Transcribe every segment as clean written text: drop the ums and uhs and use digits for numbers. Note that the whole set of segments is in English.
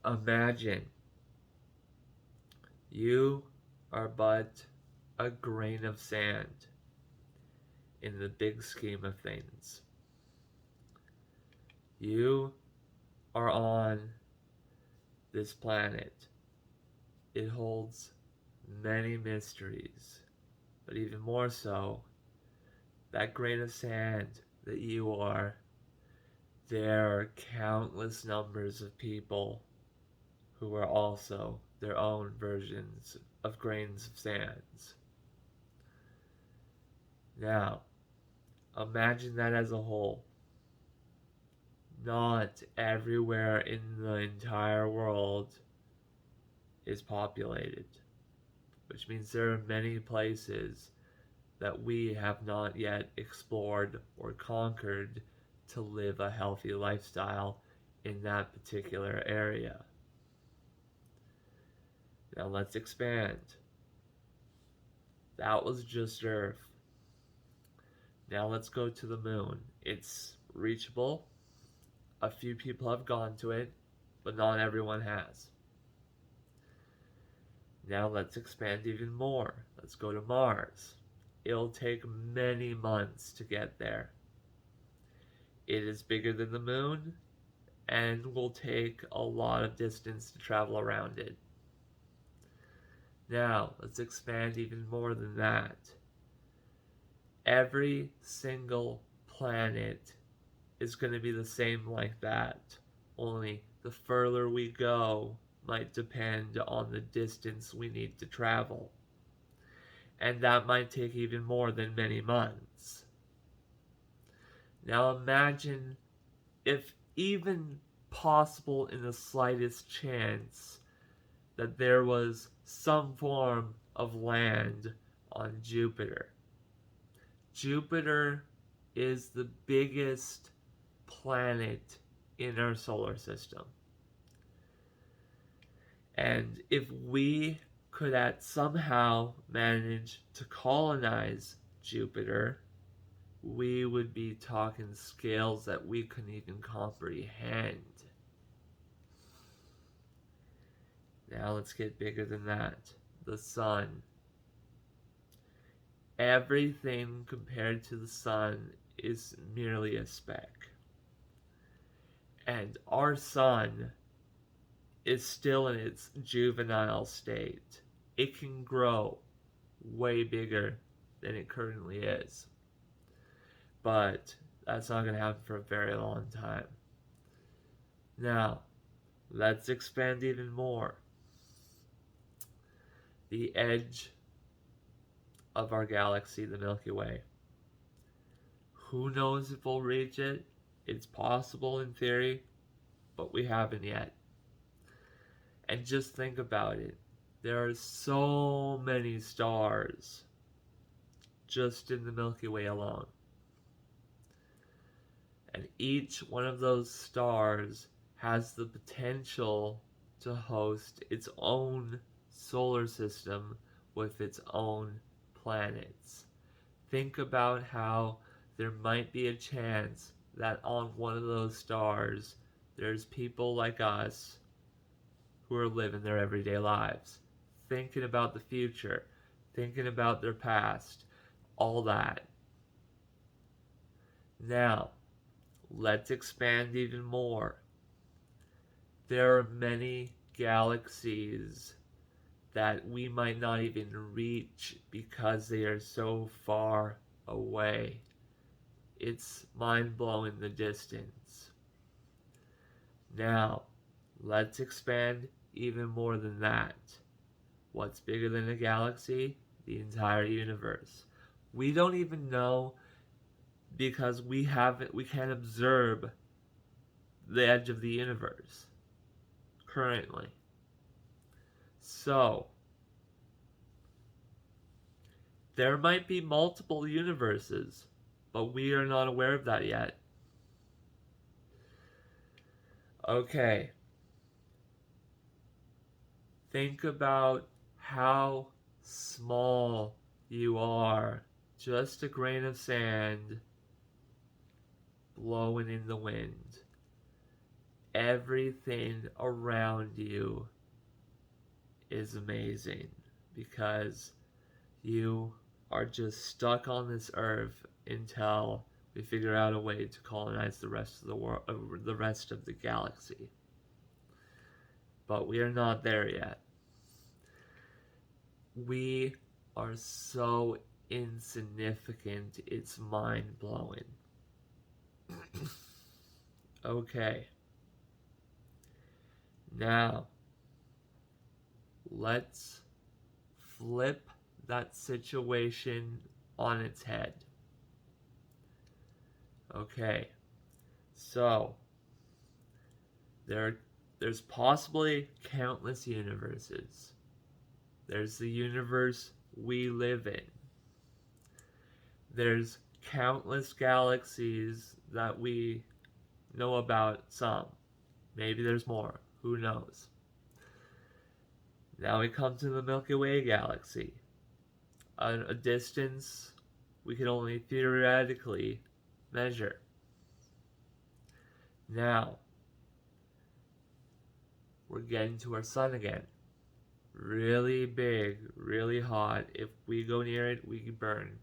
Imagine you are but a grain of sand in the big scheme of things. You are on this planet. It holds many mysteries, but even more so, that grain of sand that you are, there are countless numbers of people who are also their own versions of grains of sands. Now, imagine that as a whole. Not everywhere in the entire world is populated, which means there are many places that we have not yet explored or conquered to live a healthy lifestyle in that particular area. Now let's expand. That was just Earth. Now let's go to the moon. It's reachable. A few people have gone to it, but not everyone has. Now let's expand even more. Let's go to Mars. It'll take many months to get there. It is bigger than the moon and will take a lot of distance to travel around it. Now, let's expand even more than that. Every single planet is going to be the same like that, only the further we go might depend on the distance we need to travel. And that might take even more than many months. Now imagine if even possible in the slightest chance that there was some form of land on Jupiter. Jupiter is the biggest planet in our solar system. And if we could somehow manage to colonize Jupiter, we would be talking scales that we couldn't even comprehend. Now let's get bigger than that. The sun. Everything compared to the sun is merely a speck. And our sun is still in its juvenile state. It can grow way bigger than it currently is. But that's not going to happen for a very long time. Now, let's expand even more. The edge of our galaxy, the Milky Way. Who knows if we'll reach it? It's possible in theory, but we haven't yet. And just think about it. There are so many stars just in the Milky Way alone. And each one of those stars has the potential to host its own solar system with its own planets. Think about how there might be a chance that on one of those stars there's people like us who are living their everyday lives, thinking about the future, thinking about their past, all that. Now, let's expand even more. There are many galaxies that we might not even reach because they are so far away. It's mind-blowing the distance. Now, let's expand even more than that. What's bigger than a galaxy? The entire universe. We don't even know because we can't observe the edge of the universe currently. So, there might be multiple universes, but we are not aware of that yet. Okay. Think about how small you are. Just a grain of sand blowing in the wind. everything around you is amazing because you are just stuck on this earth until we figure out a way to colonize the rest of the world, the rest of the galaxy. But we are not there yet. We are so insignificant, it's mind blowing. Okay. Now, let's flip that situation on its head. Okay. So, there's possibly countless universes. There's the universe we live in. There's countless galaxies that we know about some. Maybe there's more. Who knows? Now we come to the Milky Way galaxy. A distance we can only theoretically measure. Now, we're getting to our sun again. Really big, really hot. If we go near it, we can burn.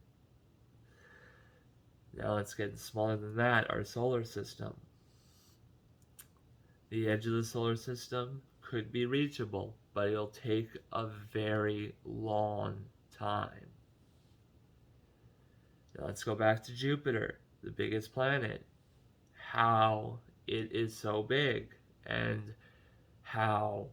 Now let's get smaller than that, our solar system. The edge of the solar system could be reachable, but it'll take a very long time. Now let's go back to Jupiter, the biggest planet. How it is so big and how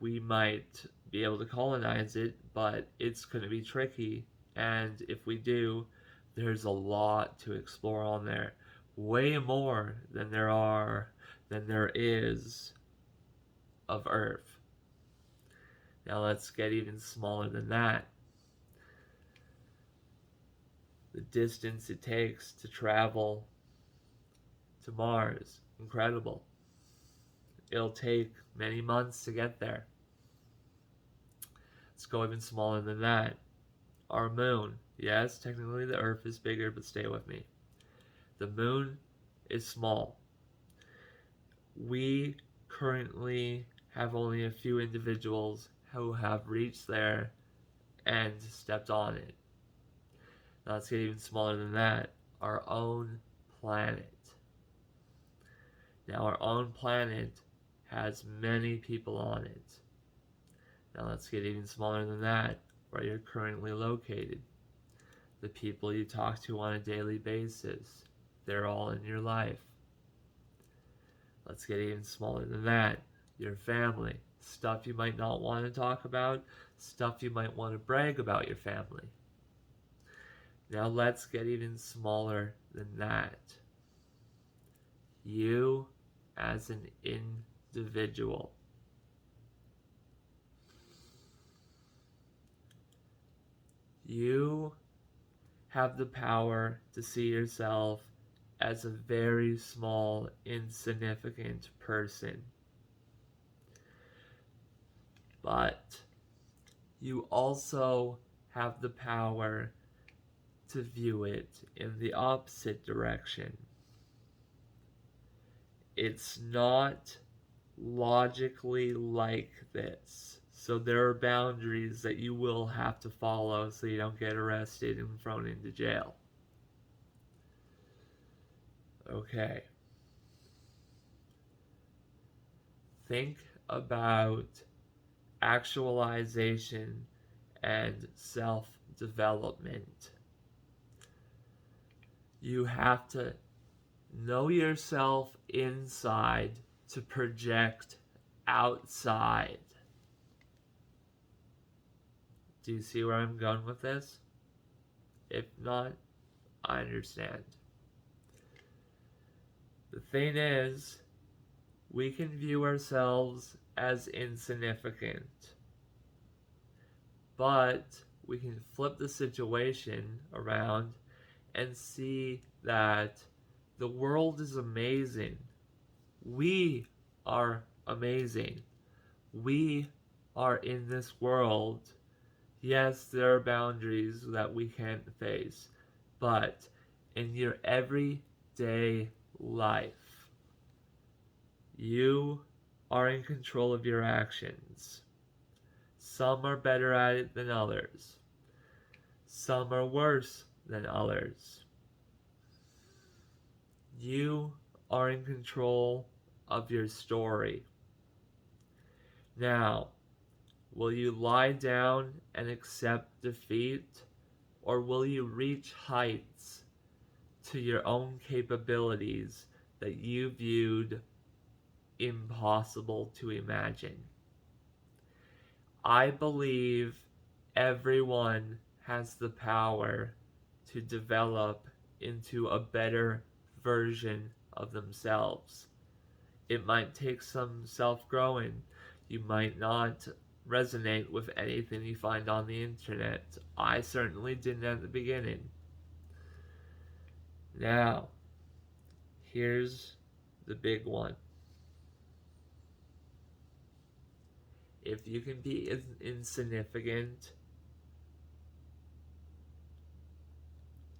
we might be able to colonize it, but it's going to be tricky. And if we do, there's a lot to explore on there. Way more than there is of Earth. Now let's get even smaller than that. The distance it takes to travel to Mars, incredible. It'll take many months to get there. Let's go even smaller than that. Our moon. Yes, technically the Earth is bigger, but stay with me. The moon is small. We currently have only a few individuals who have reached there and stepped on it. Now let's get even smaller than that. Our own planet. Now our own planet has many people on it. Now let's get even smaller than that, where you're currently located. The people you talk to on a daily basis, they're all in your life. Let's get even smaller than that. Your family, stuff you might not want to talk about, stuff you might want to brag about your family. Now let's get even smaller than that. You as an individual. You have the power to see yourself as a very small, insignificant person. But you also have the power to view it in the opposite direction. It's not logically like this. So there are boundaries that you will have to follow so you don't get arrested and thrown into jail. Okay. Think about actualization and self-development. You have to know yourself inside to project outside. Do you see where I'm going with this? If not, I understand. The thing is, we can view ourselves as insignificant, but we can flip the situation around and see that the world is amazing. We are amazing. We are in this world. Yes, there are boundaries that we can't face, but in your everyday life. You are in control of your actions. Some are better at it than others. Some are worse than others. You are in control of your story. Now, will you lie down and accept defeat, or will you reach heights to your own capabilities that you viewed impossible to imagine? I believe everyone has the power to develop into a better version of themselves. It might take some self-growing. You might not resonate with anything you find on the internet. I certainly didn't at the beginning. Now, here's the big one. If you can be insignificant,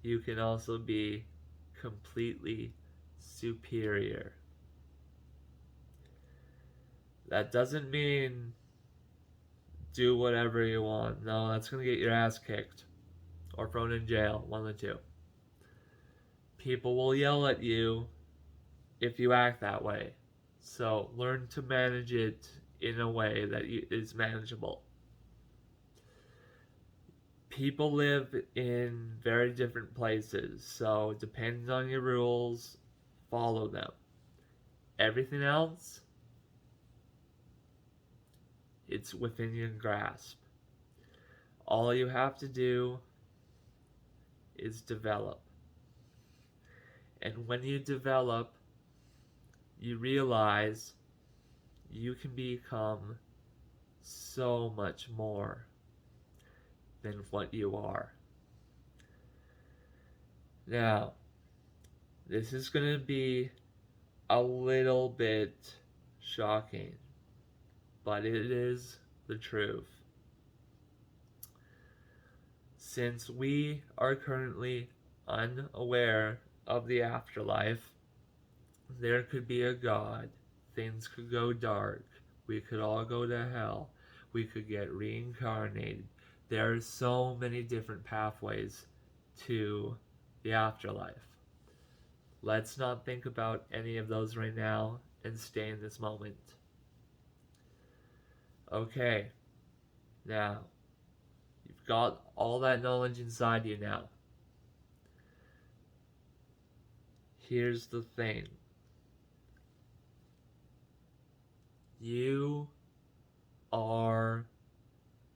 you can also be completely superior. That doesn't mean do whatever you want. No, that's going to get your ass kicked or thrown in jail, one of the two. People will yell at you if you act that way. So learn to manage it in a way that is manageable. People live in very different places, so depending on your rules, follow them. Everything else, it's within your grasp. All you have to do is develop. And when you develop, you realize you can become so much more than what you are. Now, this is going to be a little bit shocking, but it is the truth. Since we are currently unaware of the afterlife, there could be a God, things could go dark, we could all go to hell, we could get reincarnated. There are so many different pathways to the afterlife. Let's not think about any of those right now and stay in this moment. Okay, now, you've got all that knowledge inside you now. Here's the thing. You are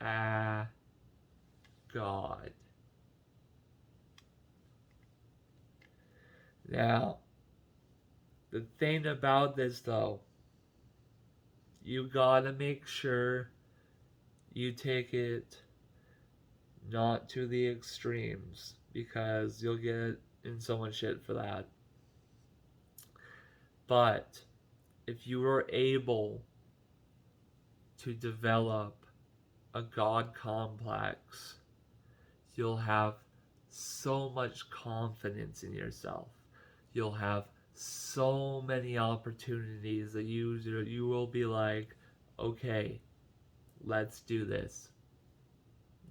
a God. Now, the thing about this though, you gotta make sure you take it not to the extremes, because you'll get in so much shit for that. But if you are able to develop a God complex, you'll have so much confidence in yourself. You'll have so many opportunities that you will be like, okay, let's do this.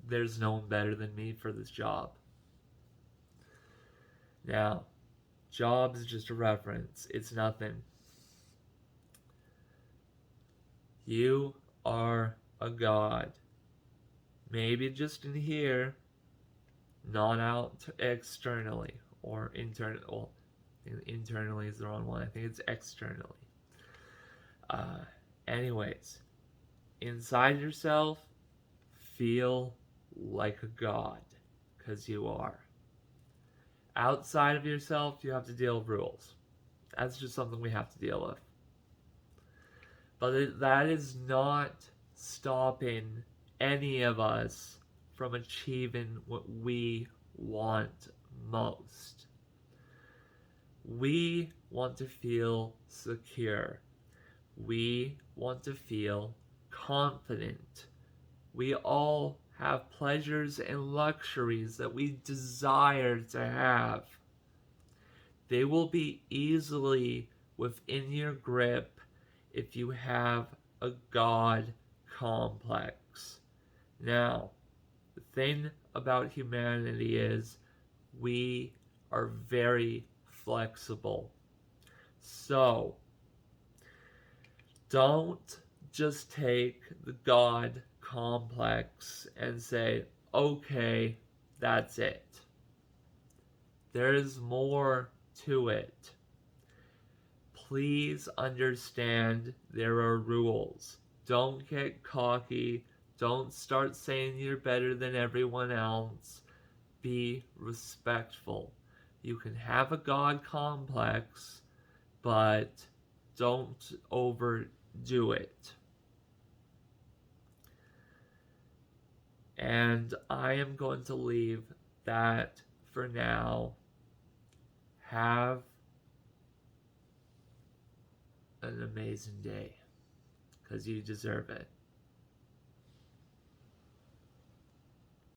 There's no one better than me for this job. Now, job is just a reference. It's nothing. You are a God. Maybe just in here, not out externally or internal. Well, internally is the wrong one. I think it's externally. Anyways, inside yourself, feel like a God, because you are. Outside of yourself, you have to deal with rules. That's just something we have to deal with. But that is not stopping any of us from achieving what we want most. We want to feel secure. We want to feel confident. We all have pleasures and luxuries that we desire to have. They will be easily within your grip if you have a God complex. Now, the thing about humanity is we are very flexible. So, don't just take the God complex and say, okay, that's it. There is more to it. Please understand there are rules. Don't get cocky. Don't start saying you're better than everyone else. Be respectful. You can have a God complex, but don't overdo it. And I am going to leave that for now. Have an amazing day, because you deserve it.